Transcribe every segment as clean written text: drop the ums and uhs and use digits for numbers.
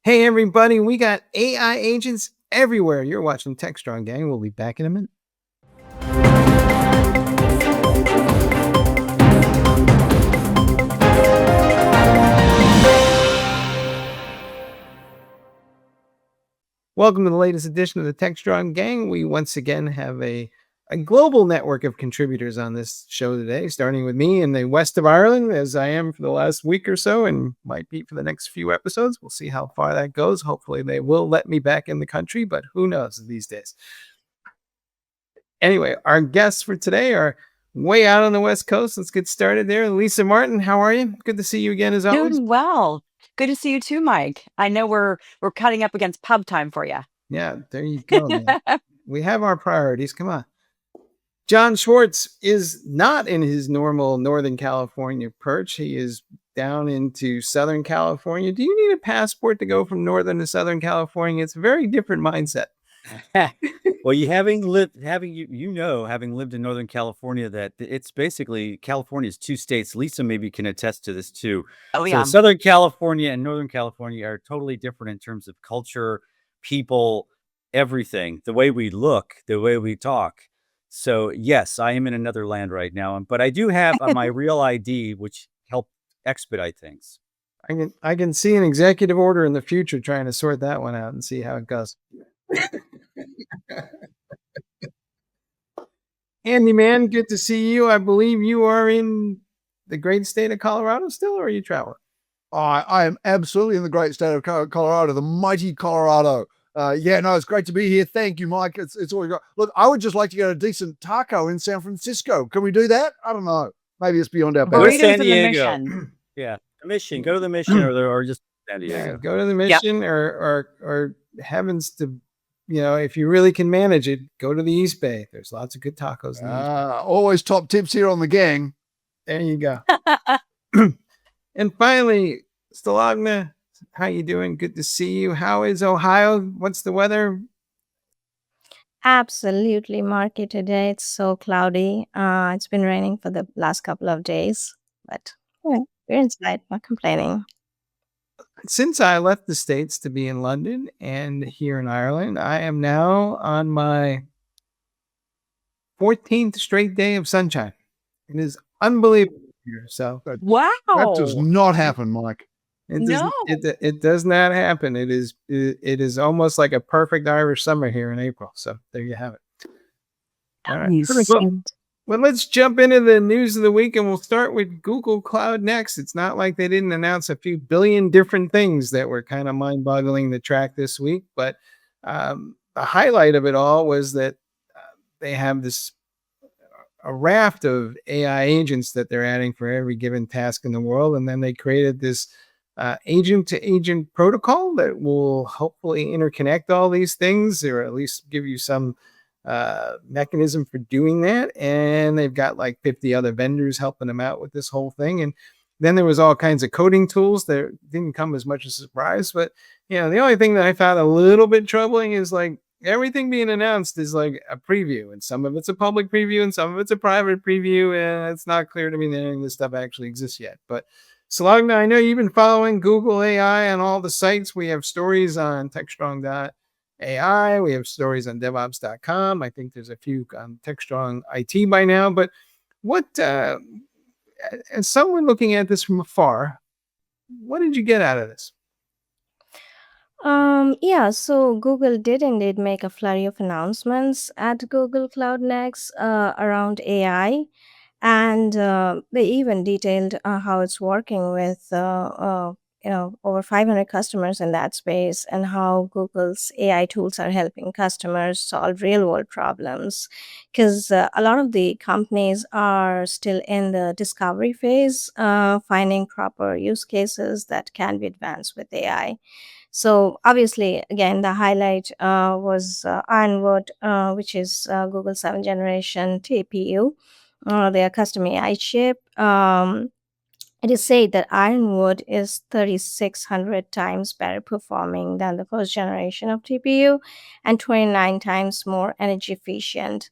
Hey, everybody, we got AI agents everywhere. You're watching Techstrong, gang. We'll be back in a minute. Welcome to the latest edition of the Techstrong gang. We once again have a global network of contributors on this show today, starting with me in the west of Ireland, as I am for the last week or so, and might be for the next few episodes. We'll see how far that goes. Hopefully, they will let me back in the country, but who knows these days. Anyway, our guests for today are way out on the West Coast. Let's get started there. Lisa Martin, how are you? Good to see you again, as always. Doing well. Good to see you too, Mike. I know we're cutting up against pub time for you. Yeah, there you go, man. We have our priorities. Come on. John Schwartz is not in his normal Northern California perch. He is down into Southern California. Do you need a passport to go from Northern to Southern California? It's a very different mindset. Well, having lived in Northern California, that it's basically California's two states. Lisa maybe can attest to this too. Oh, So yeah. Southern California and Northern California are totally different in terms of culture, people, everything, the way we look, the way we talk. So yes, I am in another land right now, but I do have my real ID, which helped expedite things. I can see an executive order in the future trying to sort that one out and see how it goes. Andi, man, good to see you. I believe you are in the great state of Colorado still, or are you traveling? I am absolutely in the great state of Colorado, the mighty Colorado. It's great to be here. Thank you, Mike. It's always great. Look, I would just like to get a decent taco in San Francisco. Can we do that? I don't know. Maybe it's beyond our Go to Burritos San in the Diego. Mission. Yeah, the Mission. Go to the Mission, or just San Diego. Yeah, go to the Mission, or heavens to, if you really can manage it, go to the East Bay. There's lots of good tacos in the East Bay. Always top tips here on the gang. There you go. And finally, Sulgana, how you doing? Good to see you. How is Ohio? What's the weather? Absolutely, Marky. Today it's so cloudy. It's been raining for the last couple of days, but we're inside, not complaining. Since I left the States to be in London and here in Ireland, I am now on my 14th straight day of sunshine. It is unbelievable here. So Wow. That does not happen, Mike. It does not happen. It is almost like a perfect Irish summer here in April. So there you have it. All right. Well, let's jump into the news of the week, and we'll start with Google Cloud next. It's not like they didn't announce a few billion different things that were kind of mind-boggling to track this week, but the highlight of it all was that they have a raft of AI agents that they're adding for every given task in the world, and then they created this agent-to-agent protocol that will hopefully interconnect all these things, or at least give you some mechanism for doing that. And they've got like 50 other vendors helping them out with this whole thing. And then there was all kinds of coding tools that didn't come as much as a surprise. But the only thing that I found a little bit troubling is like everything being announced is like a preview, and some of it's a public preview and some of it's a private preview, and it's not clear to me that any of this stuff actually exists yet. But Sulgana, I know you've been following Google AI on all the sites. We have stories on Techstrong.ai. We have stories on DevOps.com. I think there's a few on Techstrong IT by now. But what, as someone looking at this from afar, what did you get out of this? So Google did indeed make a flurry of announcements at Google Cloud Next around AI. And they even detailed how it's working with over 500 customers in that space, and how Google's AI tools are helping customers solve real world problems. Because a lot of the companies are still in the discovery phase, finding proper use cases that can be advanced with AI. So obviously, again, the highlight was Ironwood, which is Google 7th generation TPU, their custom AI chip. It is said that Ironwood is 3,600 times better performing than the first generation of TPU and 29 times more energy efficient.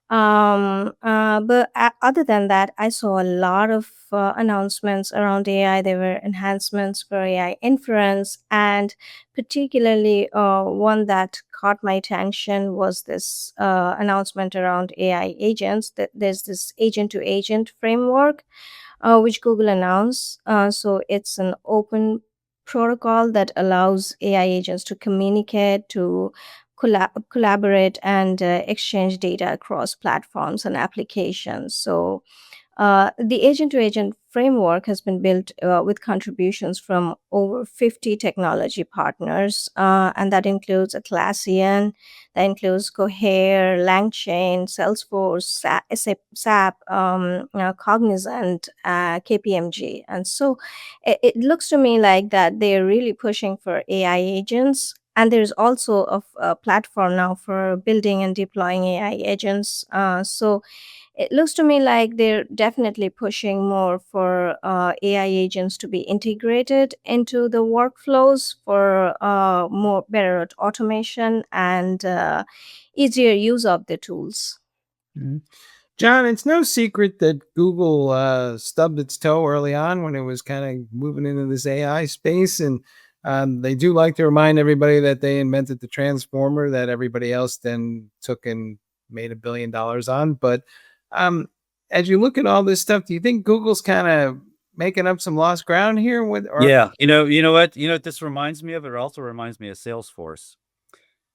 But other than that, I saw a lot of announcements around AI. There were enhancements for AI inference, and particularly one that caught my attention was this announcement around AI agents. That there's this agent-to-agent framework which Google announced. So it's an open protocol that allows AI agents to communicate, to collaborate, and exchange data across platforms and applications. So the agent to agent framework has been built with contributions from over 50 technology partners, and that includes Atlassian, that includes Cohere, LangChain, Salesforce, SAP, Cognizant, KPMG. And so it looks to me like that they're really pushing for AI agents. And there's also a platform now for building and deploying AI agents. So it looks to me like they're definitely pushing more for AI agents to be integrated into the workflows for more better automation and easier use of the tools. Mhm. John, it's no secret that Google stubbed its toe early on when it was kind of moving into this AI space. And they do like to remind everybody that they invented the transformer that everybody else then took and made $1 billion on. But um, as you look at all this stuff, do you think Google's kind of making up some lost ground here? Yeah, you know what this reminds me of? It also reminds me of Salesforce.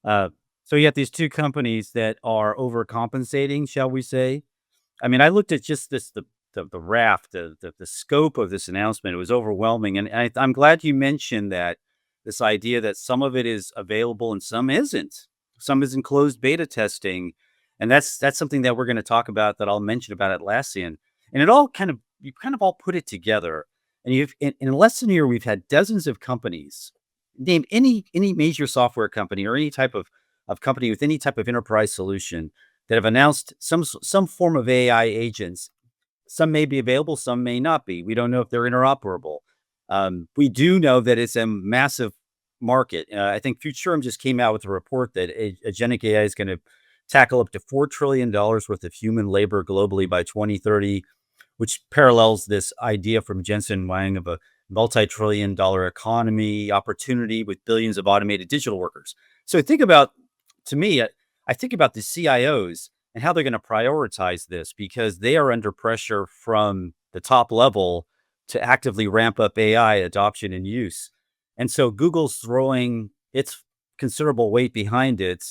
So you have these two companies that are overcompensating, shall we say? I mean, I looked at just the raft, the scope of this announcement. It was overwhelming, and I'm glad you mentioned that this idea that some of it is available and some isn't. Some is in closed beta testing, and that's something that we're going to talk about. That I'll mention about Atlassian, and it all you kind of all put it together. And you've in less than a year, we've had dozens of companies. Name any major software company or any type of company with any type of enterprise solution that have announced some form of AI agents. Some may be available, some may not be. We don't know if they're interoperable. We do know that it's a massive market. I think Futurum just came out with a report that agentic AI is going to tackle up to $4 trillion worth of human labor globally by 2030, which parallels this idea from Jensen Huang of a multi-trillion-dollar economy opportunity with billions of automated digital workers. So to me, I think about the CIOs and how they're going to prioritize this because they are under pressure from the top level to actively ramp up AI adoption and use. And so Google's throwing its considerable weight behind it.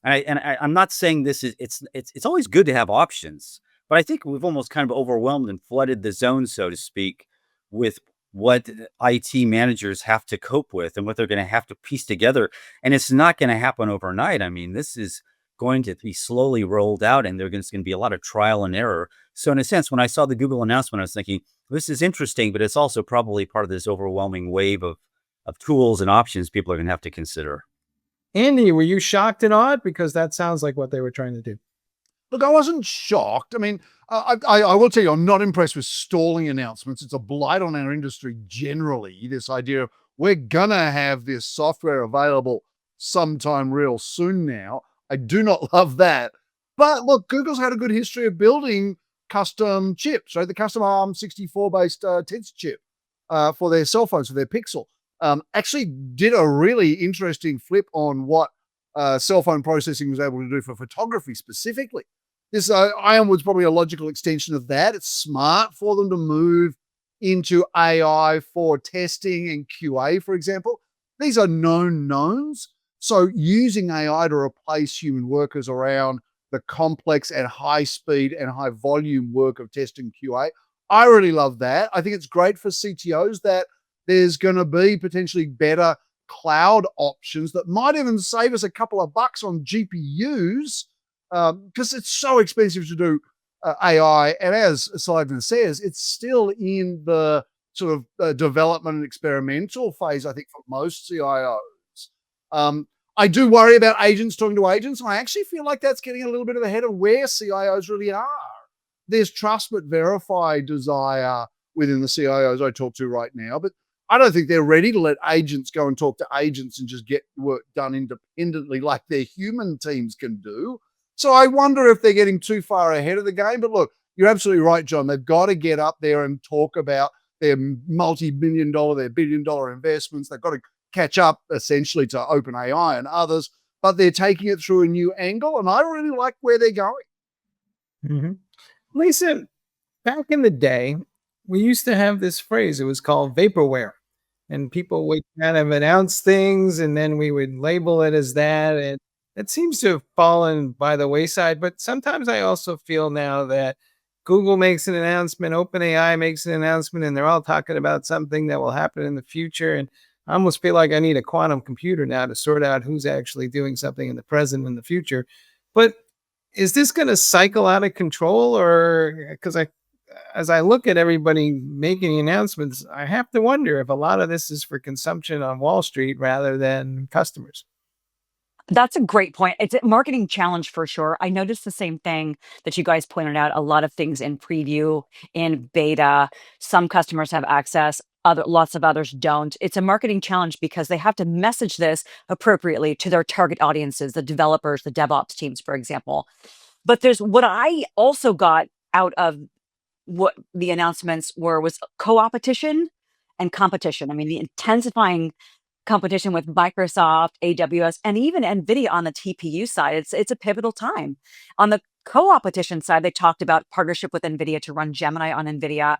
I'm not saying this is it's always good to have options, but I think we've almost kind of overwhelmed and flooded the zone, so to speak, with what IT managers have to cope with and what they're going to have to piece together. And it's not going to happen overnight. I mean, this is going to be slowly rolled out, and there's going to be a lot of trial and error. So in a sense, when I saw the Google announcement, I was thinking, this is interesting, but it's also probably part of this overwhelming wave of tools and options people are going to have to consider. Andi, were you shocked and awed? Because that sounds like what they were trying to do. Look, I wasn't shocked. I mean, I will tell you, I'm not impressed with stalling announcements. It's a blight on our industry generally, this idea of we're going to have this software available sometime real soon now. I do not love that. But look, Google's had a good history of building custom chips, right? The custom ARM64-based tensor chip for their cell phones, for their Pixel. Actually did a really interesting flip on what cell phone processing was able to do for photography specifically. This Ironwood's probably a logical extension of that. It's smart for them to move into AI for testing and QA, for example. These are known knowns. So using AI to replace human workers around the complex and high speed and high volume work of testing QA, I really love that. I think it's great for CTOs that there's going to be potentially better cloud options that might even save us a couple of bucks on GPUs because it's so expensive to do AI. And as Sullivan says, it's still in the sort of development and experimental phase, I think, for most CIOs. I do worry about agents talking to agents, and I actually feel like that's getting a little bit ahead of where CIOs really are. There's trust but verify desire within the CIOs I talk to right now, but I don't think they're ready to let agents go and talk to agents and just get work done independently like their human teams can do. So I wonder if they're getting too far ahead of the game. But look, you're absolutely right, John. They've got to get up there and talk about their multi-billion dollar, their billion-dollar investments. They've got to catch up essentially to OpenAI and others, but they're taking it through a new angle. And I really like where they're going. Mm-hmm. Lisa, back in the day, we used to have this phrase. It was called vaporware. And people would kind of announce things and then we would label it as that. And it seems to have fallen by the wayside. But sometimes I also feel now that Google makes an announcement, OpenAI makes an announcement, and they're all talking about something that will happen in the future. And I almost feel like I need a quantum computer now to sort out who's actually doing something in the present and the future. But is this going to cycle out of control? Or because as I look at everybody making announcements, I have to wonder if a lot of this is for consumption on Wall Street rather than customers. That's a great point. It's a marketing challenge for sure. I noticed the same thing that you guys pointed out. A lot of things in preview, in beta. Some customers have access, lots of others don't. It's a marketing challenge because they have to message this appropriately to their target audiences, the developers, the DevOps teams, for example. But there's what I also got out of what the announcements was co-opetition and competition. I mean, the intensifying competition with Microsoft, AWS, and even NVIDIA on the TPU side. It's a pivotal time. On the co-opetition side, they talked about partnership with NVIDIA to run Gemini on NVIDIA,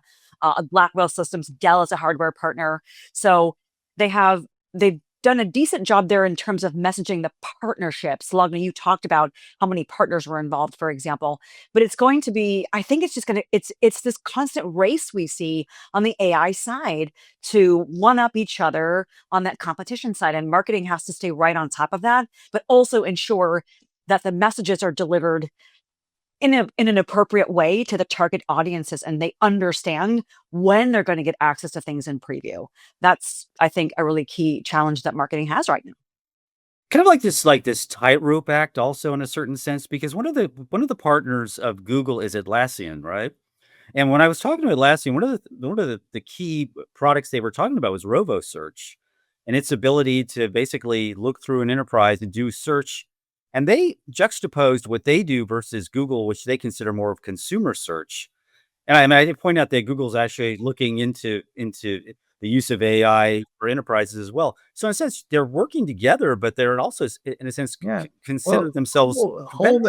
Blackwell Systems, Dell as a hardware partner. So they've done a decent job there in terms of messaging the partnerships. Sulgana, you talked about how many partners were involved, for example. But it's going to be, I think it's just going to, it's this constant race we see on the AI side to one up each other on that competition side. And marketing has to stay right on top of that, but also ensure that the messages are delivered in an appropriate way to the target audiences and they understand when they're going to get access to things in preview. That's, I think, a really key challenge that marketing has right now. Kind of like this tightrope act also in a certain sense, because one of the partners of Google is Atlassian, right? And when I was talking to Atlassian, one of the key products they were talking about was Rovo Search and its ability to basically look through an enterprise and do search. And they juxtaposed what they do versus Google, which they consider more of consumer search. And I point out that Google's actually looking into the use of AI for enterprises as well. So in a sense, they're working together, but they're also, in a sense, consider themselves. Hold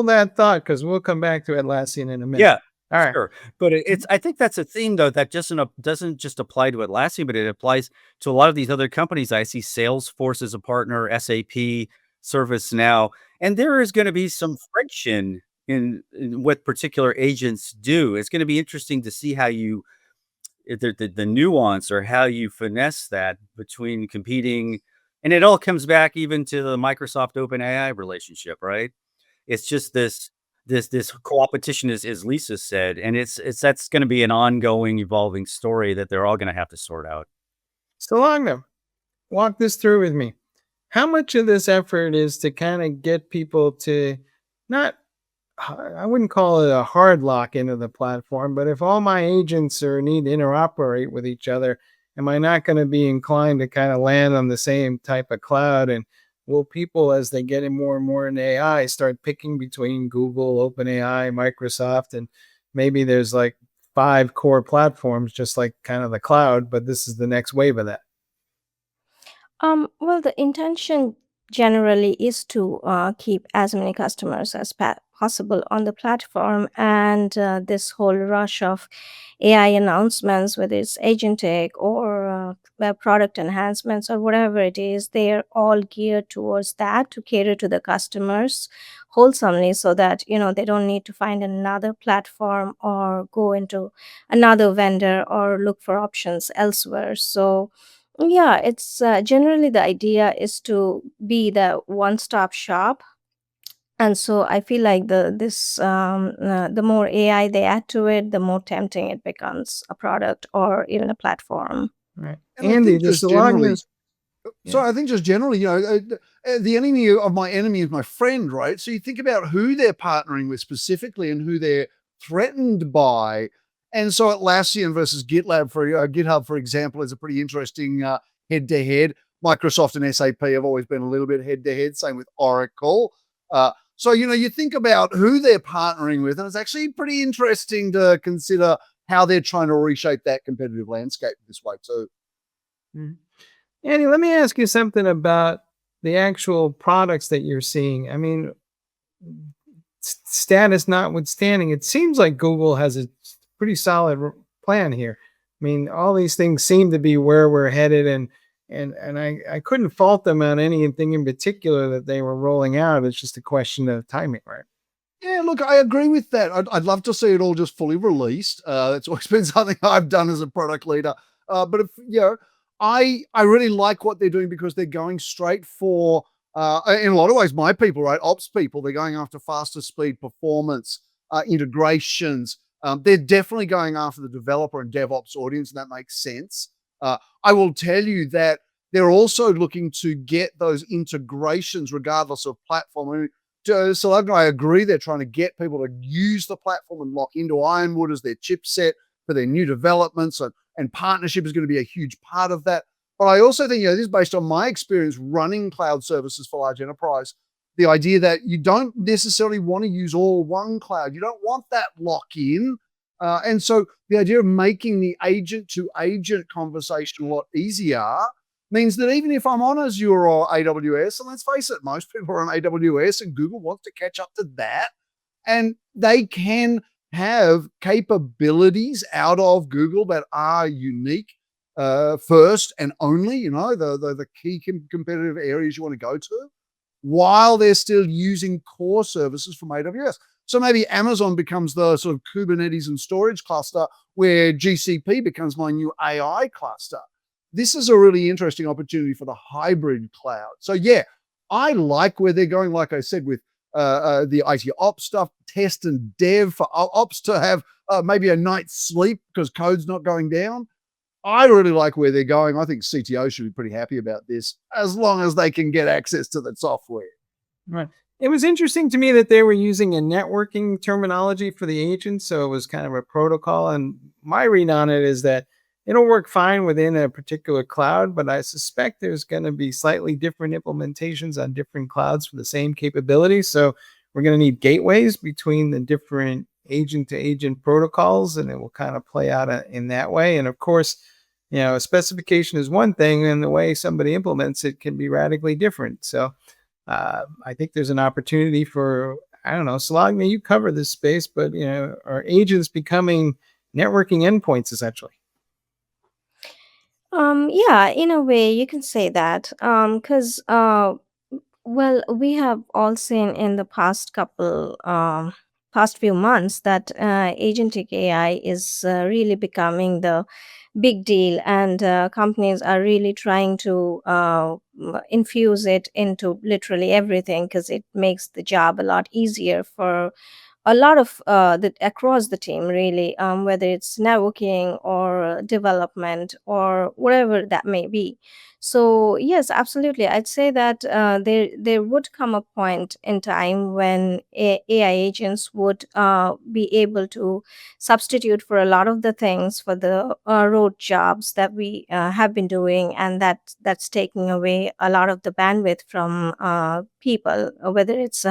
that thought, because we'll come back to Atlassian in a minute. Yeah. All right. Sure. But I think that's a theme though, that doesn't just apply to Atlassian, but it applies to a lot of these other companies. I see Salesforce as a partner, SAP, ServiceNow, and there is going to be some friction in what particular agents do. It's going to be interesting to see how the nuance or how you finesse that between competing, and it all comes back even to the Microsoft OpenAI relationship, right? It's just this co-opetition, as Lisa said, and that's going to be an ongoing, evolving story that they're all going to have to sort out. Sulgana, walk this through with me. How much of this effort is to kind of get people to not, I wouldn't call it a hard lock into the platform, but if all my agents need to interoperate with each other, am I not going to be inclined to kind of land on the same type of cloud? And will people, as they get in more and more in AI, start picking between Google, OpenAI, Microsoft, and maybe there's like 5 core platforms, just like kind of the cloud, but this is the next wave of that? Well, the intention generally is to keep as many customers as possible on the platform, and this whole rush of AI announcements, whether it's agentic or product enhancements or whatever it is, they're all geared towards that to cater to the customers wholesomely, so that they don't need to find another platform or go into another vendor or look for options elsewhere. So yeah, it's generally the idea is to be the one-stop shop. And so I feel like the more AI they add to it, the more tempting it becomes a product or even a platform. Right. And I Andy, think just just generally, along so I think just generally, the enemy of my enemy is my friend, right? So you think about who they're partnering with specifically and who they're threatened by. And so Atlassian versus GitHub, for example, is a pretty interesting head-to-head. Microsoft and SAP have always been a little bit head-to-head. Same with Oracle. So, you think about who they're partnering with, and it's actually pretty interesting to consider how they're trying to reshape that competitive landscape this way too. Mhm. Andy, let me ask you something about the actual products that you're seeing. I mean, status notwithstanding, it seems like Google has a pretty solid plan here. I mean, all these things seem to be where we're headed, and I couldn't fault them on anything in particular that they were rolling out. It's just a question of timing, right? Yeah, look, I agree with that. I'd love to see it all just fully released. That's always been something I've done as a product leader. But if I really like what they're doing because they're going straight for, in a lot of ways, my people, right, ops people. They're going after faster speed, performance, integrations. They're definitely going after the developer and DevOps audience, and that makes sense. I will tell you that they're also looking to get those integrations regardless of platform. I mean, Sulgana, I agree they're trying to get people to use the platform and lock into Ironwood as their chipset for their new developments, and partnership is going to be a huge part of that. But I also think, this is based on my experience running cloud services for large enterprise, the idea that you don't necessarily want to use all one cloud. You don't want that lock-in. And so the idea of making the agent-to-agent conversation a lot easier means that even if I'm on Azure or AWS, and let's face it, most people are on AWS, and Google wants to catch up to that, and they can have capabilities out of Google that are unique, first and only, the key competitive areas you want to go to, while they're still using core services from AWS. So maybe Amazon becomes the sort of Kubernetes and storage cluster, where GCP becomes my new AI cluster. This is a really interesting opportunity for the hybrid cloud. So yeah, I like where they're going, like I said, with the IT ops stuff, test and dev for ops to have maybe a night's sleep because code's not going down. I really like where they're going. I think CTO should be pretty happy about this, as long as they can get access to the software. Right. It was interesting to me that they were using a networking terminology for the agent, so it was kind of a protocol. And my read on it is that it'll work fine within a particular cloud, but I suspect there's going to be slightly different implementations on different clouds for the same capabilities. So we're going to need gateways between the different agent to agent protocols, and it will kind of play out in that way. And of course, a specification is one thing, and the way somebody implements it can be radically different. So I think there's an opportunity for, I don't know, Sulgana, you cover this space, but are agents becoming networking endpoints essentially? Yeah, in a way, you can say that. Because well, we have all seen in the past few months that agentic AI is really becoming the big deal, and companies are really trying to infuse it into literally everything because it makes the job a lot easier for a lot of across the team, really, whether it's networking or development or whatever that may be. So yes, absolutely, I'd say that there would come a point in time when AI agents would be able to substitute for a lot of the things for the road jobs that we have been doing, and that's taking away a lot of the bandwidth from people, whether it's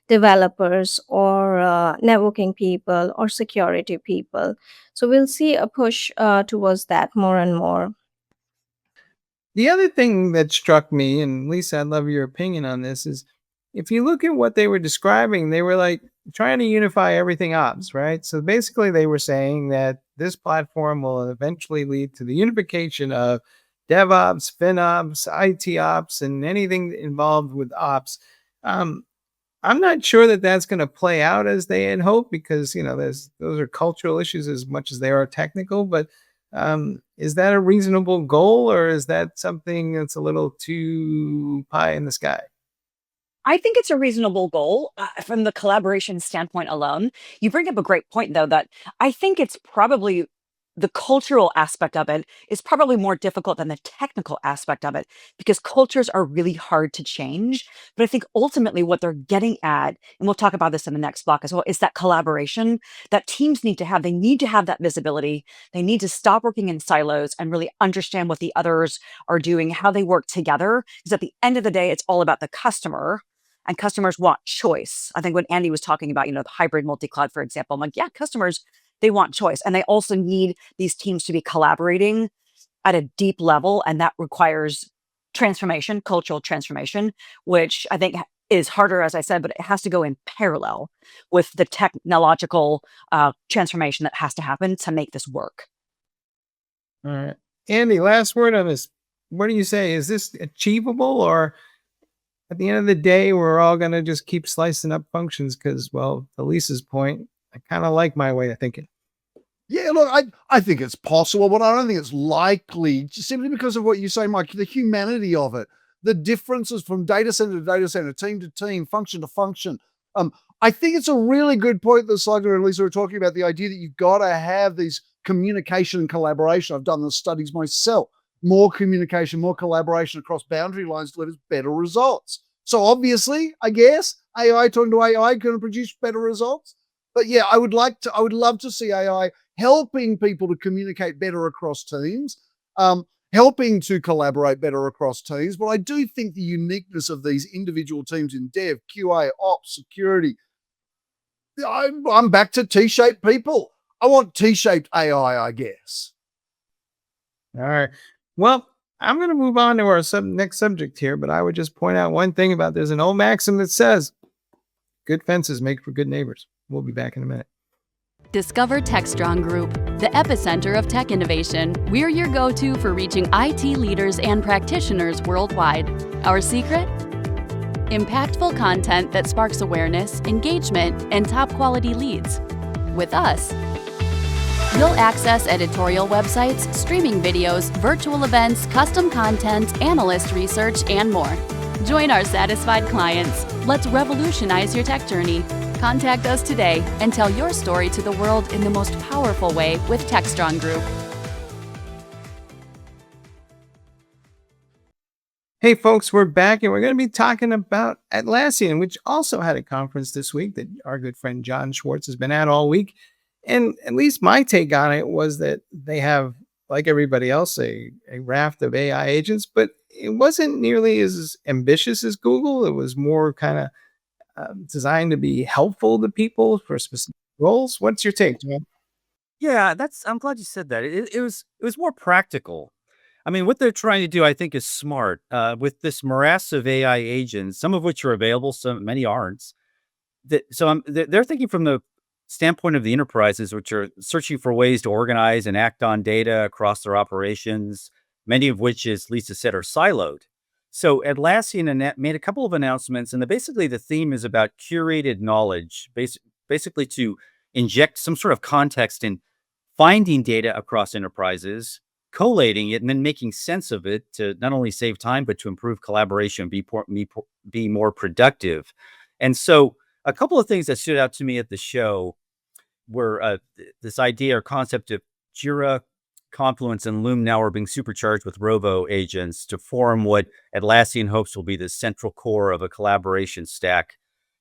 developers or networking people or security people. So we'll see a push towards that more and more. The other thing that struck me, and Lisa, I'd love your opinion on this, is if you look at what they were describing, they were like trying to unify everything ops, right? So basically, they were saying that this platform will eventually lead to the unification of DevOps, FinOps, IT ops, and anything involved with ops. Um, I'm not sure that that's going to play out as they had hoped, because those are cultural issues as much as they are technical. But is that a reasonable goal, or is that something that's a little too pie in the sky? I think it's a reasonable goal from the collaboration standpoint alone. You bring up a great point, though, that I think it's probably the cultural aspect of it is probably more difficult than the technical aspect of it, because cultures are really hard to change. But I think ultimately what they're getting at, and we'll talk about this in the next block as well, is that collaboration that teams need to have. They need to have that visibility. They need to stop working in silos and really understand what the others are doing, how they work together. Because at the end of the day, it's all about the customer and customers want choice. I think when Andi was talking about, the hybrid multi-cloud, for example, I'm like, yeah, customers, they want choice. And they also need these teams to be collaborating at a deep level. And that requires transformation, cultural transformation, which I think is harder, as I said, but it has to go in parallel with the technological transformation that has to happen to make this work. All right. Andi, last word on this. What do you say? Is this achievable, or at the end of the day, we're all going to just keep slicing up functions? Because, well, to Lisa's point, I kind of like my way of thinking. Yeah, look, I think it's possible, but I don't think it's likely, just simply because of what you say, Mike, the humanity of it, the differences from data center to data center, team to team, function to function. I think it's a really good point that Sulgana and Lisa are talking about, the idea that you've got to have these communication and collaboration. I've done the studies myself. More communication, more collaboration across boundary lines delivers better results. So obviously, I guess, AI talking to AI going to produce better results. But yeah, I would love to see AI helping people to communicate better across teams, helping to collaborate better across teams. But I do think the uniqueness of these individual teams in dev, QA, ops, security, I'm back to T-shaped people. I want T-shaped AI, I guess. All right. Well, I'm going to move on to our next subject here, but I would just point out one thing about there's an old maxim that says, good fences make for good neighbors. We'll be back in a minute. Discover Techstrong Group, the epicenter of tech innovation. We're your go-to for reaching IT leaders and practitioners worldwide. Our secret? Impactful content that sparks awareness, engagement, and top-quality leads. With us, you'll access editorial websites, streaming videos, virtual events, custom content, analyst research, and more. Join our satisfied clients. Let's revolutionize your tech journey. Contact us today and tell your story to the world in the most powerful way with Techstrong Group. Hey folks, we're back and we're going to be talking about Atlassian, which also had a conference this week that our good friend John Schwartz has been at all week. And at least my take on it was that they have, like everybody else, a raft of AI agents, but it wasn't nearly as ambitious as Google. It was more kind of designed to be helpful to people for specific roles. What's your take, John? Yeah, I'm glad you said that. It was more practical. I mean, what they're trying to do, I think, is smart. With this morass of AI agents, some of which are available, many aren't. They're thinking from the standpoint of the enterprises, which are searching for ways to organize and act on data across their operations, many of which, as Lisa said, are siloed. So Atlassian made a couple of announcements, and basically the theme is about curated knowledge, basically to inject some sort of context in finding data across enterprises, collating it, and then making sense of it to not only save time, but to improve collaboration, be more productive. And so a couple of things that stood out to me at the show were this idea or concept of Jira, Confluence, and Loom now are being supercharged with robo agents to form what Atlassian hopes will be the central core of a collaboration stack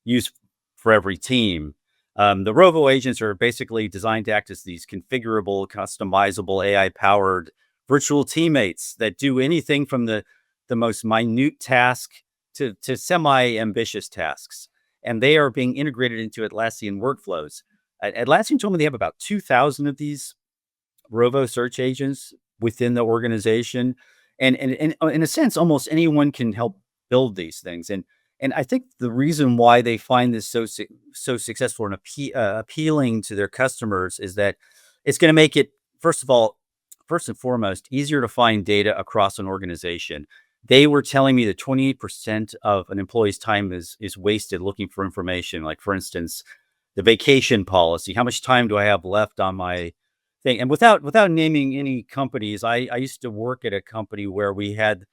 used for every team. The robo agents are basically designed to act as these configurable, customizable, AI-powered virtual teammates that do anything from the most minute task to semi-ambitious tasks. And they are being integrated into Atlassian workflows. Atlassian told me they have about 2,000 of these robo search agents within the organization. And in a sense, almost anyone can help build these things. And I think the reason why they find this so successful and appealing to their customers is that it's going to make it, first and foremost, easier to find data across an organization. They were telling me that 28% of an employee's time is wasted looking for information. Like, for instance, the vacation policy. How much time do I have left on my thing? And without naming any companies, I used to work at a company where we had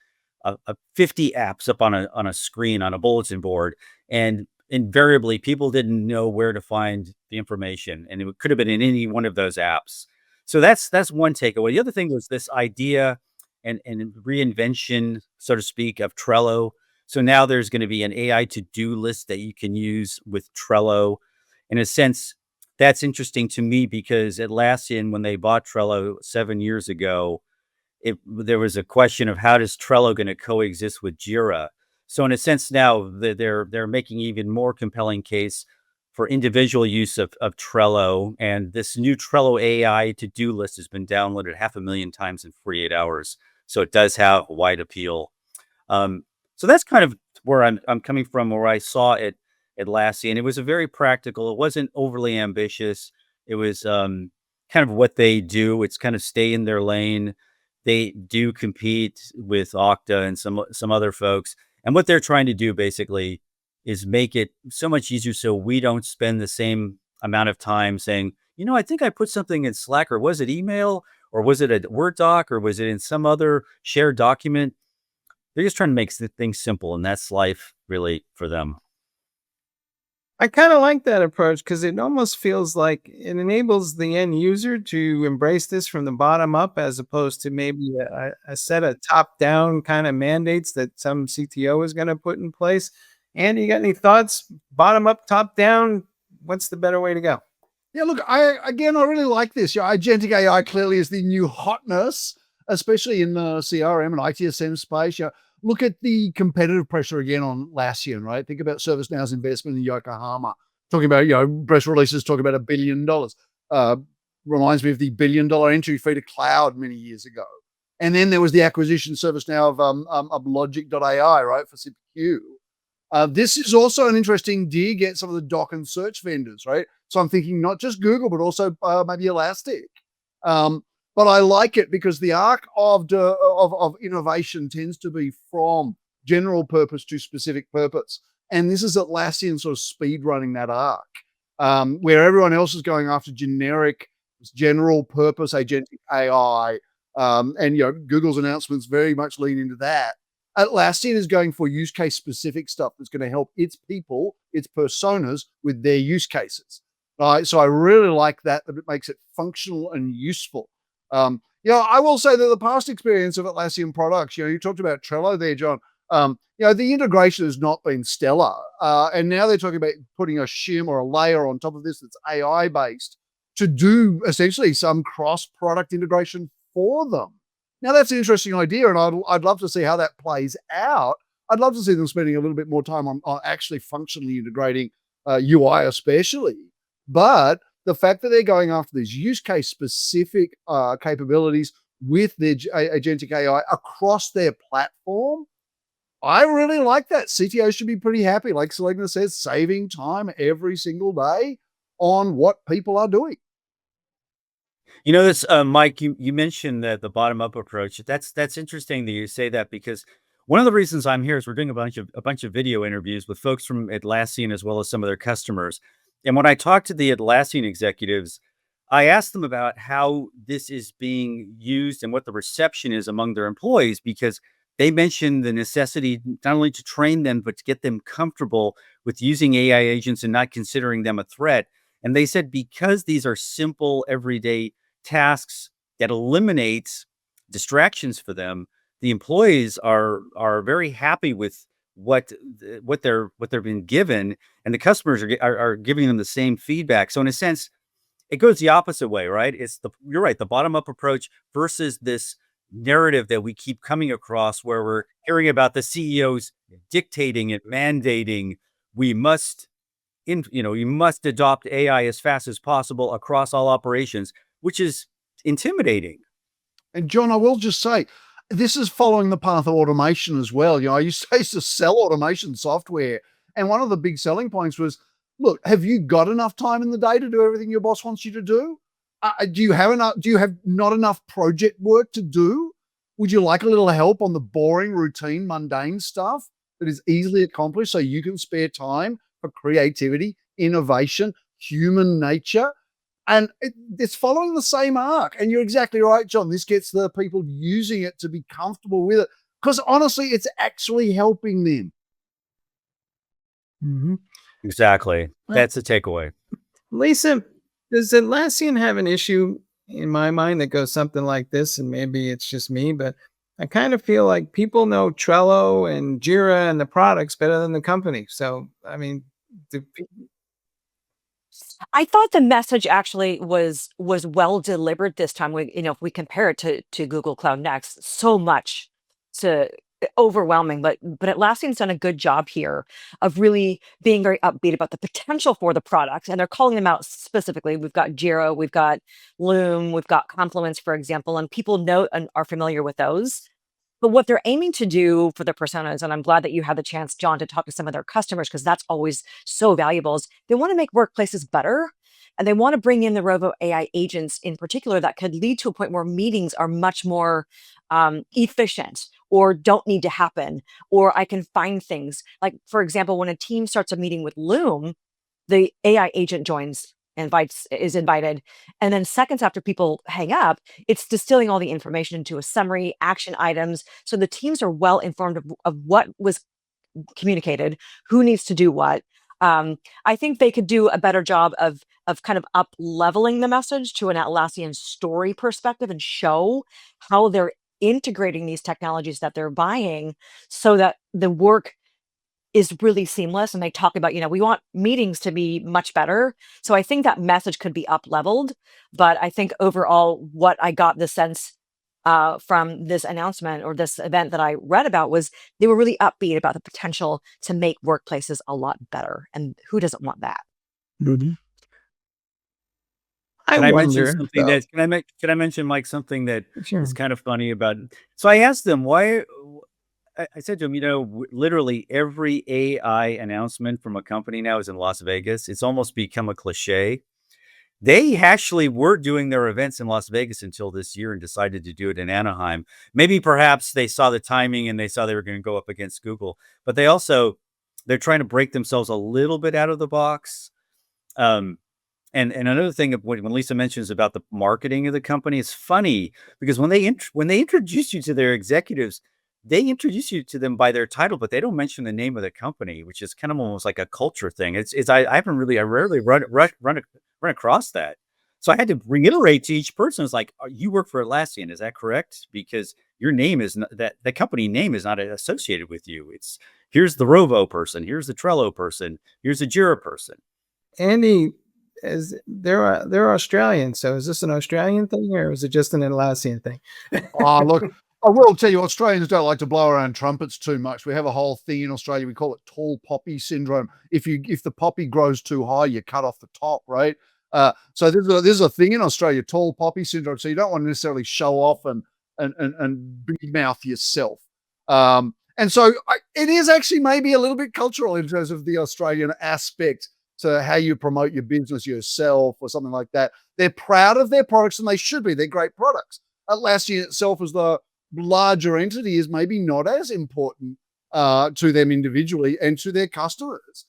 50 apps up on a screen on a bulletin board, and invariably people didn't know where to find the information, and it could have been in any one of those apps. So that's one takeaway. The other thing was this idea and reinvention, so to speak, of Trello. So now there's going to be an AI to-do list that you can use with Trello. In a sense, that's interesting to me because Atlassian, when they bought Trello 7 years ago, there was a question of how does Trello going to coexist with Jira? So in a sense now they're making even more compelling case for individual use of Trello, and this new Trello AI to-do list has been downloaded 500,000 times in 48 hours. So it does have a wide appeal. So that's kind of where I'm coming from, where I saw it at Atlassian. It was a very practical. It wasn't overly ambitious. It was kind of what they do. It's kind of stay in their lane. They do compete with Okta and some other folks, and what they're trying to do basically is make it so much easier so we don't spend the same amount of time saying, I think I put something in Slack, or was it email, or was it a Word doc, or was it in some other shared document? They're just trying to make things simple, and that's life really for them. I kind of like that approach because it almost feels like it enables the end user to embrace this from the bottom up, as opposed to maybe a set of top down kind of mandates that some CTO is going to put in place. And you got any thoughts? Bottom up, top down? What's the better way to go? Yeah, look, I really like this. Agentic AI clearly is the new hotness, especially in the CRM and ITSM space. Look at the competitive pressure again on Atlassian, right? Think about ServiceNow's investment in Yokohama. Talking about, press releases talk about $1 billion. Reminds me of the $1 billion entry fee to cloud many years ago. And then there was the acquisition ServiceNow of Logic.ai, right, for CPQ. This is also an interesting dig at some of the doc and search vendors, right? So I'm thinking not just Google, but also maybe Elastic. But I like it because the arc of innovation tends to be from general purpose to specific purpose. And this is Atlassian sort of speed running that arc, where everyone else is going after generic, general purpose agentic AI. And Google's announcements very much lean into that. Atlassian is going for use case specific stuff that's going to help its people, its personas with their use cases. Right. So I really like that it makes it functional and useful. I will say that the past experience of Atlassian products, you talked about Trello there, John. The integration has not been stellar. And now they're talking about putting a shim or a layer on top of this that's AI based to do essentially some cross product integration for them. Now that's an interesting idea, and I'd love to see how that plays out. I'd love to see them spending a little bit more time on actually functionally integrating UI especially. But the fact that they're going after these use case specific capabilities with their agentic AI across their platform, I really like that. CTOs should be pretty happy. Like Sulgana says, saving time every single day on what people are doing. This, Mike, you mentioned that the bottom up approach. That's interesting that you say that, because one of the reasons I'm here is we're doing a bunch of video interviews with folks from Atlassian as well as some of their customers. And when I talked to the Atlassian executives, I asked them about how this is being used and what the reception is among their employees, because they mentioned the necessity not only to train them, but to get them comfortable with using AI agents and not considering them a threat. And they said because these are simple, everyday tasks that eliminates distractions for them, the employees are very happy with what they're being given, and the customers are giving them the same feedback. So in a sense, it goes the opposite way, right? You're right, the bottom up approach versus this narrative that we keep coming across, where we're hearing about the CEOs dictating and mandating you must adopt AI as fast as possible across all operations, which is intimidating. And John, I will just say, this is following the path of automation as well. I used to sell automation software, and one of the big selling points was, look, have you got enough time in the day to do everything your boss wants you to do? Do you have not enough project work to do? Would you like a little help on the boring, routine, mundane stuff that is easily accomplished so you can spare time for creativity, innovation, human nature? And it's following the same arc. And you're exactly right, John. This gets the people using it to be comfortable with it, because honestly, it's actually helping them. Mm-hmm. Exactly. That's the takeaway. Lisa, does Atlassian have an issue in my mind that goes something like this? And maybe it's just me, but I kind of feel like people know Trello and Jira and the products better than the company. So, I mean, I thought the message actually was well delivered this time. If we compare it to Google Cloud Next, so much to overwhelming, but Atlassian's done a good job here of really being very upbeat about the potential for the products, and they're calling them out specifically. We've got Jira, we've got Loom, we've got Confluence, for example, and people know and are familiar with those. But what they're aiming to do for their personas, and I'm glad that you had the chance, John, to talk to some of their customers, because that's always so valuable, is they want to make workplaces better. And they want to bring in the Rovo AI agents in particular that could lead to a point where meetings are much more efficient or don't need to happen, or I can find things. Like, for example, when a team starts a meeting with Loom, the AI agent joins, is invited. And then seconds after people hang up, it's distilling all the information into a summary, action items. So the teams are well informed of what was communicated, who needs to do what. I think they could do a better job of kind of up leveling the message to an Atlassian story perspective and show how they're integrating these technologies that they're buying so that the work is really seamless. And they talk about, we want meetings to be much better. So I think that message could be up leveled. But I think overall, what I got the sense from this announcement or this event that I read about was they were really upbeat about the potential to make workplaces a lot better. And who doesn't want that? Mhm. Can I mention wonder, something though. can I mention, Mike, something that Sure. is kind of funny about so I asked them why I said to them, literally every AI announcement from a company now is in Las Vegas. It's almost become a cliche. They actually were doing their events in Las Vegas until this year and decided to do it in Anaheim. Maybe perhaps they saw the timing and they saw they were going to go up against Google, but they're trying to break themselves a little bit out of the box. And another thing when Lisa mentions about the marketing of the company, it's funny because when they introduce you to their executives, they introduce you to them by their title, but they don't mention the name of the company, which is kind of almost like a culture thing. I rarely run across that. So I had to reiterate to each person, it's like, you work for Atlassian, is that correct? Because your name is not that the company name is not associated with you. Here's the Rovo person, here's the Trello person, here's the Jira person. Andi, they're Australian, so is this an Australian thing or is it just an Atlassian thing? Look, I will tell you, Australians don't like to blow around trumpets too much. We have a whole thing in Australia. We call it tall poppy syndrome. If the poppy grows too high, you cut off the top, right? So there's a thing in Australia, tall poppy syndrome. So you don't want to necessarily show off and big mouth yourself. And so it is actually maybe a little bit cultural in terms of the Australian aspect to how you promote your business yourself or something like that. They're proud of their products and they should be. They're great products. Atlassian itself as the larger entity is maybe not as important to them individually and to their customers.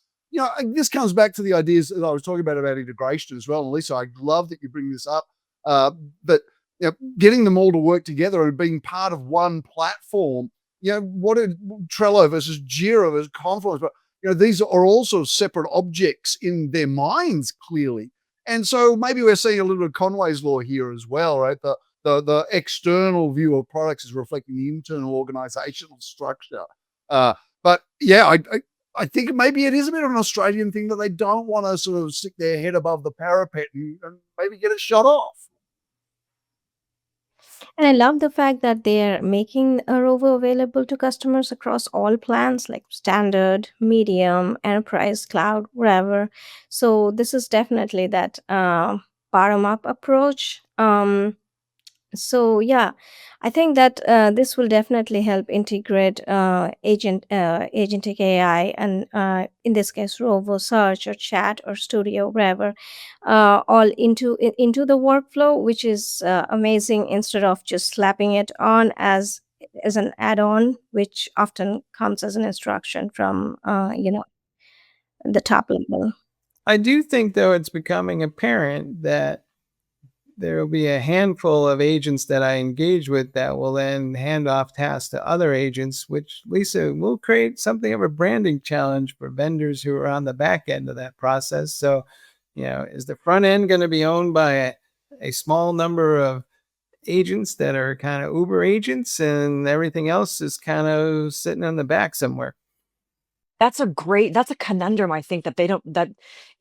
This comes back to the ideas that I was talking about integration as well. And Lisa, I love that you bring this up. But getting them all to work together and being part of one platform, what are Trello versus Jira versus Confluence, but these are also separate objects in their minds, clearly. And so maybe we're seeing a little bit of Conway's law here as well, right? The external view of products is reflecting the internal organizational structure. But yeah, I think maybe it is a bit of an Australian thing that they don't want to sort of stick their head above the parapet and maybe get it shot off. And I love the fact that they're making a Rovo available to customers across all plans like standard, medium, enterprise, cloud, wherever. So this is definitely that bottom up approach. So yeah, I think that this will definitely help integrate agentic AI and in this case Rovo search or chat or studio wherever all into the workflow, which is amazing, instead of just slapping it on as an add-on, which often comes as an instruction from the top level. I do think, though, it's becoming apparent that there will be a handful of agents that I engage with that will then hand off tasks to other agents, which, Lisa, will create something of a branding challenge for vendors who are on the back end of that process. So, is the front end going to be owned by a small number of agents that are kind of Uber agents and everything else is kind of sitting on the back somewhere? That's a conundrum, I think, that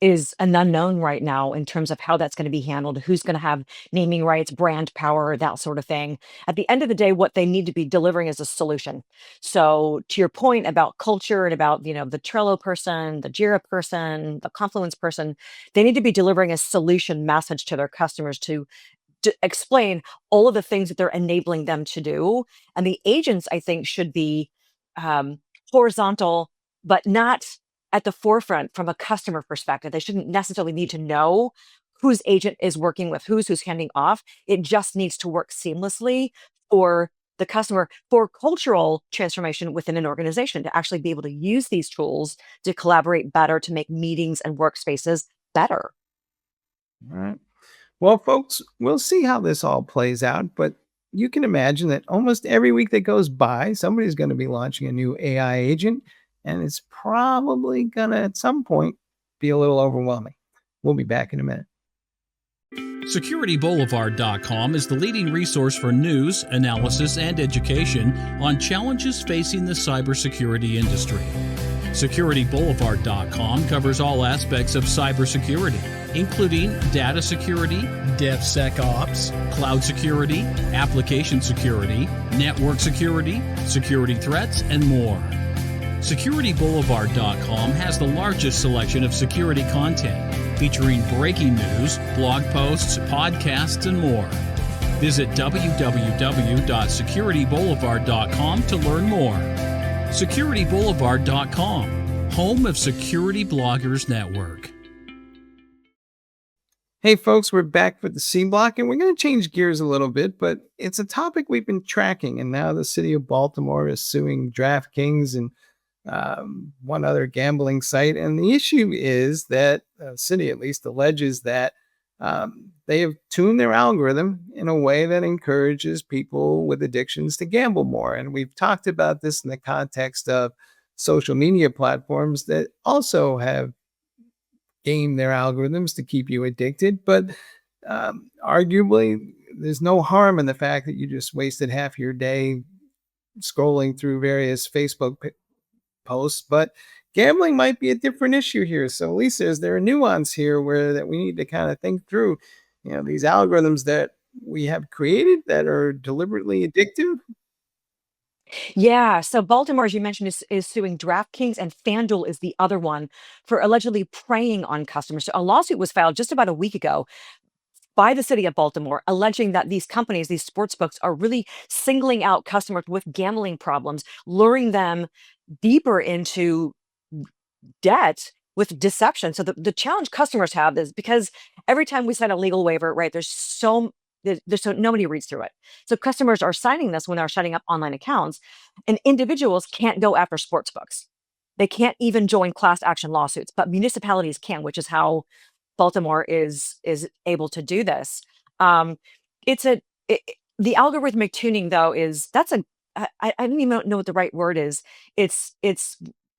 is an unknown right now in terms of how that's gonna be handled, who's gonna have naming rights, brand power, that sort of thing. At the end of the day, what they need to be delivering is a solution. So to your point about culture and about, the Trello person, the Jira person, the Confluence person, they need to be delivering a solution message to their customers to explain all of the things that they're enabling them to do. And the agents, I think, should be um, horizontal, but not at the forefront from a customer perspective. They shouldn't necessarily need to know whose agent is working with who's handing off. It just needs to work seamlessly for the customer for cultural transformation within an organization to actually be able to use these tools to collaborate better, to make meetings and workspaces better. All right. Well, folks, we'll see how this all plays out, but you can imagine that almost every week that goes by, somebody's going to be launching a new AI agent, and it's probably going to, at some point, be a little overwhelming. We'll be back in a minute. SecurityBoulevard.com is the leading resource for news, analysis, and education on challenges facing the cybersecurity industry. SecurityBoulevard.com covers all aspects of cybersecurity, including data security, DevSecOps, cloud security, application security, network security, security threats, and more. SecurityBoulevard.com has the largest selection of security content, featuring breaking news, blog posts, podcasts, and more. Visit www.securityboulevard.com to learn more. SecurityBoulevard.com, home of Security Bloggers Network. Hey, folks, we're back with the C Block, and we're going to change gears a little bit, but it's a topic we've been tracking, and now the City of Baltimore is suing DraftKings and one other gambling site. And the issue is that the city, at least, alleges that they have tuned their algorithm in a way that encourages people with addictions to gamble more. And we've talked about this in the context of social media platforms that also have gamed their algorithms to keep you addicted. But arguably, there's no harm in the fact that you just wasted half your day scrolling through various Facebook posts, but gambling might be a different issue here. So, Lisa, is there a nuance here where that we need to kind of think through, these algorithms that we have created that are deliberately addictive? Yeah. So Baltimore, as you mentioned, is suing DraftKings, and FanDuel is the other one for allegedly preying on customers. So a lawsuit was filed just about a week ago by the city of Baltimore, alleging that these companies, these sports books, are really singling out customers with gambling problems, luring them deeper into debt with deception. So the challenge customers have is because every time we sign a legal waiver, right, there's so nobody reads through it. So customers are signing this when they're setting up online accounts, and individuals can't go after sports books. They can't even join class action lawsuits, but municipalities can, which is how Baltimore is able to do this. Um, it's a it, the algorithmic tuning though is that's a I don't even know what the right word is. It's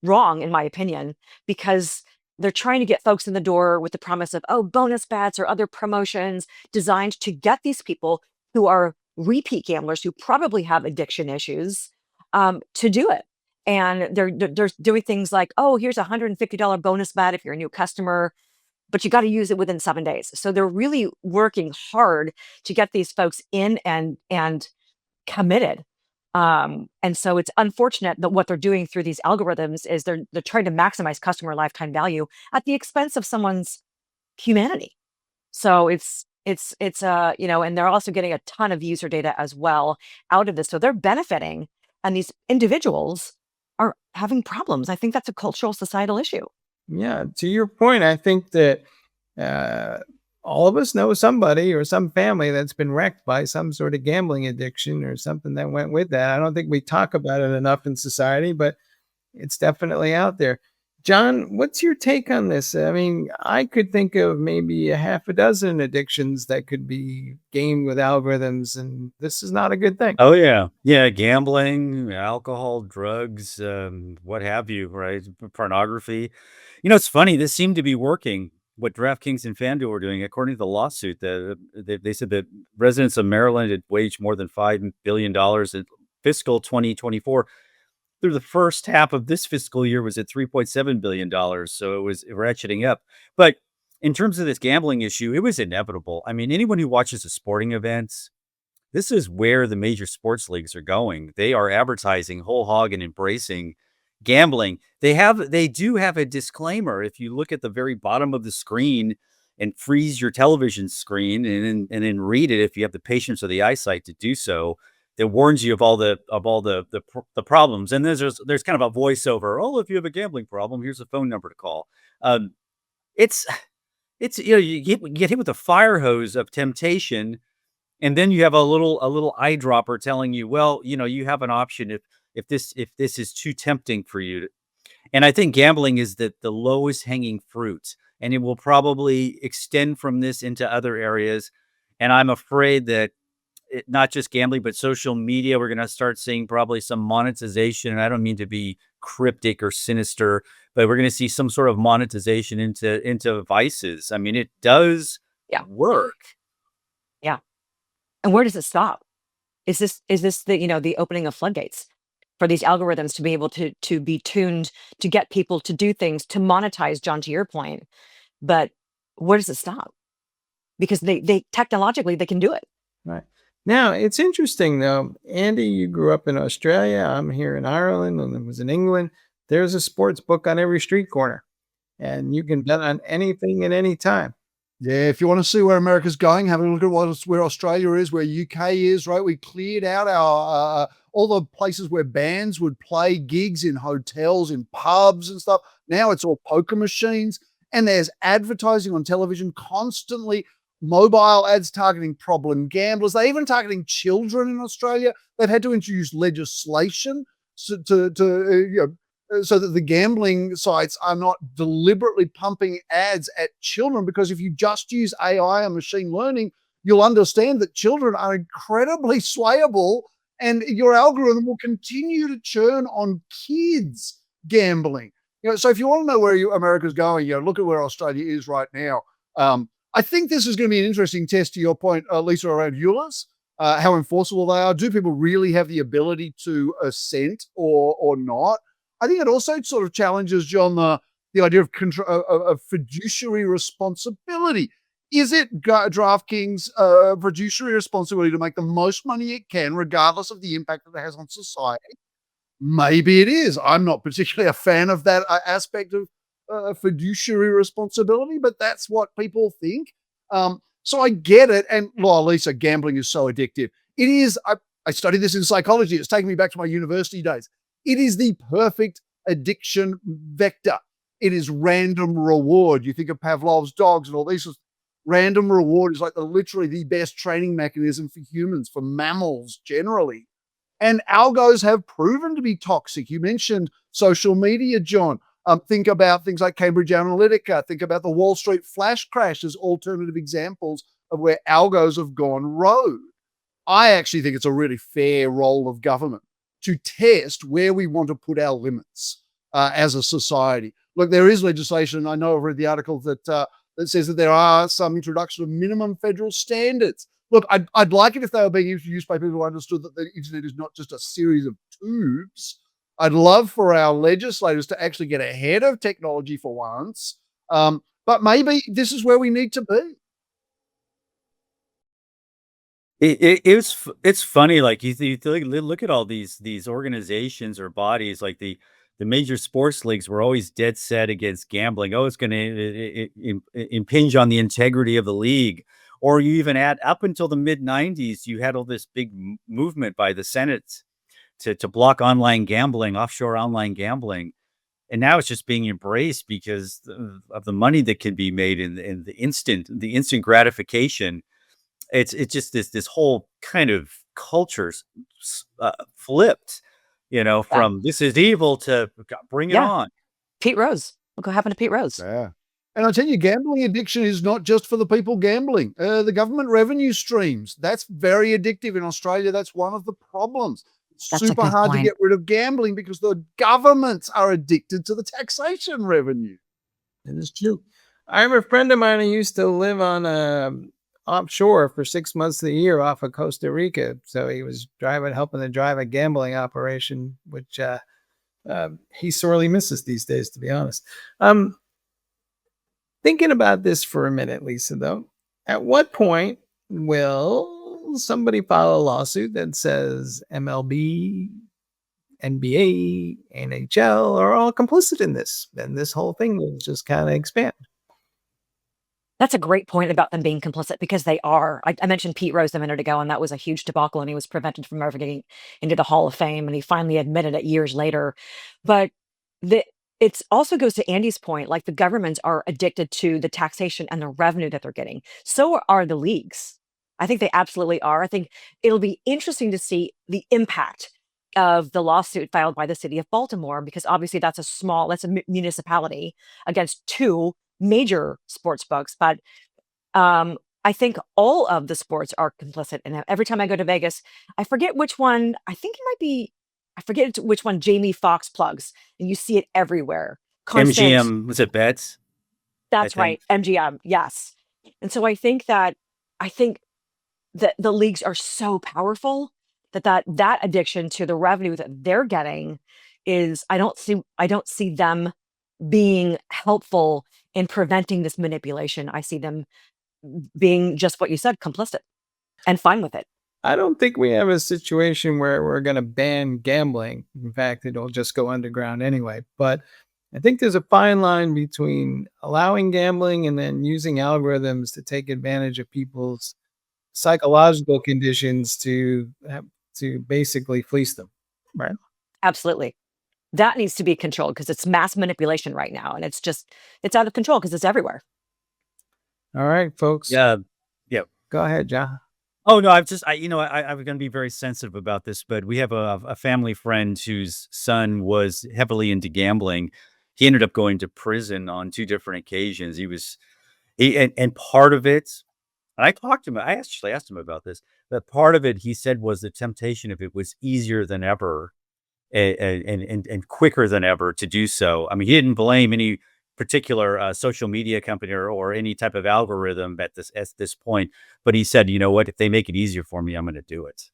wrong in my opinion because they're trying to get folks in the door with the promise of bonus bets or other promotions designed to get these people who are repeat gamblers who probably have addiction issues to do it. And they're doing things like, oh, here's a $150 bonus bet if you're a new customer, but you got to use it within 7 days. So they're really working hard to get these folks in and committed. And so it's unfortunate that what they're doing through these algorithms is they're trying to maximize customer lifetime value at the expense of someone's humanity. So and they're also getting a ton of user data as well out of this. So they're benefiting, and these individuals are having problems. I think that's a cultural societal issue. Yeah, to your point, I think that all of us know somebody or some family that's been wrecked by some sort of gambling addiction or something that went with that. I don't think we talk about it enough in society, but it's definitely out there. John, what's your take on this? I mean, I could think of maybe a half a dozen addictions that could be gamed with algorithms, and this is not a good thing. Oh yeah. Yeah. Gambling, alcohol, drugs, what have you, right? Pornography. It's funny. This seemed to be working. What DraftKings and FanDuel were doing, according to the lawsuit, they said that residents of Maryland had waged more than $5 billion in fiscal 2024. through the first half of this fiscal year was at $3.7 billion. So it was ratcheting up. But in terms of this gambling issue, it was inevitable. I mean, anyone who watches the sporting events, this is where the major sports leagues are going. They are advertising whole hog and embracing gambling. They do have a disclaimer. If you look at the very bottom of the screen and freeze your television screen and then read it, if you have the patience or the eyesight to do so, that warns you of all the problems. And there's kind of a voiceover. Oh, if you have a gambling problem, here's a phone number to call. It's you get hit with a fire hose of temptation, and then you have a little eyedropper telling you, well, you have an option if this is too tempting for you. And I think gambling is the lowest hanging fruit, and it will probably extend from this into other areas. And I'm afraid that not just gambling, but social media, we're going to start seeing probably some monetization. And I don't mean to be cryptic or sinister, but we're going to see some sort of monetization into vices. I mean, it does work. Yeah. And where does it stop? Is this the the opening of floodgates for these algorithms to be able to be tuned to get people to do things, to monetize, John, to your point? But where does it stop? Because they technologically they can do it. Right. Now, it's interesting, though. Andy, you grew up in Australia. I'm here in Ireland, and I was in England. There's a sports book on every street corner, and you can bet on anything at any time. Yeah, if you want to see where America's going, have a look at where Australia is, where UK is, right? We cleared out our all the places where bands would play gigs in hotels, in pubs and stuff. Now it's all poker machines, and there's advertising on television constantly. Mobile ads targeting problem gamblers. They're even targeting children in Australia. They've had to introduce legislation so that the gambling sites are not deliberately pumping ads at children, because if you just use AI and machine learning, you'll understand that children are incredibly swayable, and your algorithm will continue to churn on kids gambling. So if you want to know where America's going, look at where Australia is right now. I think this is going to be an interesting test, to your point, Lisa, around EULAs, how enforceable they are. Do people really have the ability to assent or not? I think it also sort of challenges, John, the idea of of fiduciary responsibility. Is it DraftKings' fiduciary responsibility to make the most money it can, regardless of the impact that it has on society? Maybe it is. I'm not particularly a fan of that aspect of fiduciary responsibility, but that's what people think. So I get it. And Lisa, gambling is so addictive. It is. I studied this in psychology. It's taken me back to my university days. It is the perfect addiction vector. It is random reward. You think of Pavlov's dogs and all these. Random reward is like literally the best training mechanism for humans, for mammals generally. And algos have proven to be toxic. You mentioned social media, John. Think about things like Cambridge Analytica. Think about the Wall Street flash crash as alternative examples of where algos have gone rogue. I actually think it's a really fair role of government to test where we want to put our limits as a society. Look, there is legislation, and I know I've read the article that says that there are some introduction of minimum federal standards. Look, I'd like it if they were being introduced by people who understood that the internet is not just a series of tubes. I'd love for our legislators to actually get ahead of technology for once. But maybe this is where we need to be. It's funny, like you look at all these organizations or bodies, like the major sports leagues were always dead set against gambling. Oh, it's going to impinge on the integrity of the league. Or you even up until the mid 90s, you had all this big movement by the Senate to block online gambling, offshore online gambling. And now it's just being embraced because of the money that can be made in the instant gratification. It's just this whole kind of culture's flipped, from this is evil to bring it on. Pete Rose. Look what happened to Pete Rose. Yeah. And I'll tell you, gambling addiction is not just for the people gambling. The government revenue streams, that's very addictive in Australia. That's one of the problems. It's super hard to get rid of gambling because the governments are addicted to the taxation revenue. It is true. I have a friend of mine who used to live on offshore for 6 months of the year off of Costa Rica. So he was helping to drive a gambling operation, which he sorely misses these days, to be honest. Thinking about this for a minute, Lisa, though, at what point will somebody file a lawsuit that says MLB, NBA, NHL are all complicit in this? Then this whole thing will just kind of expand. That's a great point about them being complicit because they are. I mentioned Pete Rose a minute ago, and that was a huge debacle, and he was prevented from ever getting into the Hall of Fame, and he finally admitted it years later. But it also goes to Andy's point, like the governments are addicted to the taxation and the revenue that they're getting. So are the leagues. I think they absolutely are. I think it'll be interesting to see the impact of the lawsuit filed by the City of Baltimore, because obviously that's a municipality against two major sports books. But I think all of the sports are complicit. And every time I go to Vegas, I forget which one. I forget which one Jamie Foxx plugs, and you see it everywhere. Constant. MGM, was it Bets? That's right. MGM. Yes. And so I think that the leagues are so powerful that addiction to the revenue that they're getting is, I don't see them being helpful in preventing this manipulation. I see them being just what you said, complicit, and fine with it. I don't think we have a situation where we're going to ban gambling. In fact, it'll just go underground anyway. But I think there's a fine line between allowing gambling and then using algorithms to take advantage of people's psychological conditions to basically fleece them, right? Absolutely. That needs to be controlled because it's mass manipulation right now. And it's out of control because it's everywhere. All right, folks. Yeah. Go ahead, John. Oh no, I'm going to be very sensitive about this, but we have a family friend whose son was heavily into gambling. He ended up going to prison on 2 different occasions. And part of it, and I talked to him. I actually asked him about this. But part of it, he said, was the temptation if it was easier than ever and quicker than ever to do so. I mean, he didn't blame any particular social media company or any type of algorithm at this point, but he said, you know what, if they make it easier for me, I'm going to do it.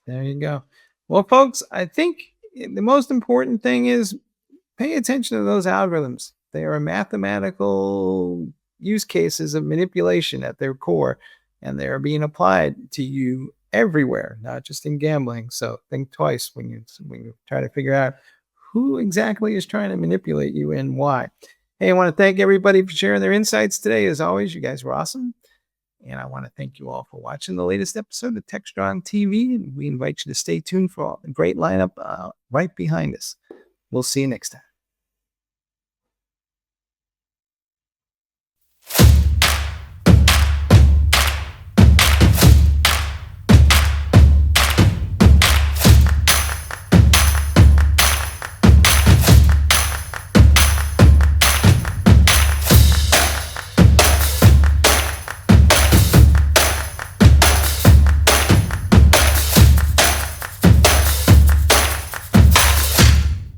There you go. Well, folks, I think the most important thing is pay attention to those algorithms. They are mathematical use cases of manipulation at their core, and they are being applied to you everywhere, not just in gambling. So think twice when you try to figure out who exactly is trying to manipulate you and why. Hey, I want to thank everybody for sharing their insights today. As always, you guys were awesome. And I want to thank you all for watching the latest episode of Techstrong TV. And we invite you to stay tuned for all the great lineup right behind us. We'll see you next time.